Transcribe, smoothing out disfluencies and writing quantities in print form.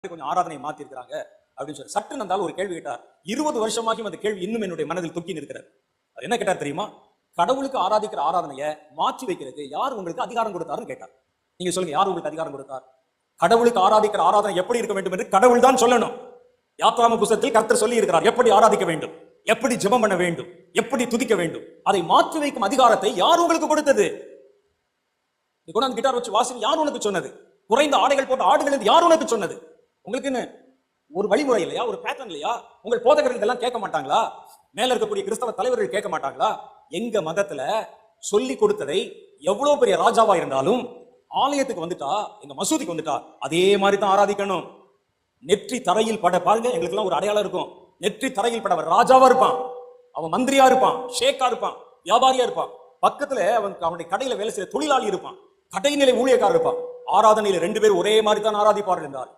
கொஞ்சம் ஆராதனையை மாத்தி இருக்கிறாங்க அப்படின்னு சொல்லி சற்று நந்தால் ஒரு கேள்வி கேட்டார். 20 வருஷமாகியும் அந்த கேள்வி இன்னும் என்னுடைய மனதில் துக்கி நிற்கிறார். என்ன கேட்டார் தெரியுமா? கடவுளுக்கு ஆராதிக்கிற ஆராதனையை மாற்றி வைக்கிறதுக்கு யார் உங்களுக்கு அதிகாரம் கொடுத்தாருன்னு கேட்டார். நீங்க சொல்லுங்க, யார் உங்களுக்கு அதிகாரம் கொடுத்தார்? கடவுளுக்கு ஆராதிக்கிற ஆராதனை எப்படி இருக்க வேண்டும் என்று கடவுள் தான் சொல்லணும். யாத்ராம புத்தகத்தில் கர்த்தர் சொல்லி இருக்கிறார் எப்படி ஆராதிக்க வேண்டும், எப்படி ஜெபம் பண்ண வேண்டும், எப்படி துதிக்க வேண்டும். அதை மாற்றி வைக்கும் அதிகாரத்தை யார் உங்களுக்கு கொடுத்தது? நீ கொண்டாந்து கிட்டார் வச்சு வாசி, யார் உனக்கு சொன்னது? குறைந்த ஆடைகள் போட்ட ஆடுகள் யார் உனக்கு சொன்னது? உங்களுக்கு ஒரு வழிமுறை இல்லையா, ஒரு பேட்டர்ன் இல்லையா? உங்கள் போதகர்கள் இதெல்லாம் கேட்க மாட்டாங்களா? மேல இருக்கக்கூடிய கிறிஸ்தவ தலைவர்கள் கேட்க மாட்டாங்களா? எங்க மதத்துல சொல்லி கொடுத்ததை எவ்வளவு பெரிய ராஜாவா இருந்தாலும் ஆலயத்துக்கு வந்துட்டா, எங்க மசூதிக்கு வந்துட்டா அதே மாதிரி தான் ஆராதிக்கணும். நெற்றி தரையில் பட பாருங்க, எங்களுக்கு எல்லாம் ஒரு அடையாளம் இருக்கும். நெற்றி தரையில் பட ராஜாவா இருப்பான், அவன் மந்திரியா இருப்பான், ஷேக்கா இருப்பான், வியாபாரியா இருப்பான். பக்கத்துல அவனுடைய கடையில வேலை செய்யற தொழிலாளி இருப்பான், கடைநிலை ஊழியக்காரர் இருப்பான். ஆராதனையில 2 பேர் ஒரே மாதிரி தான் ஆராதிப்பார்கள் என்றால்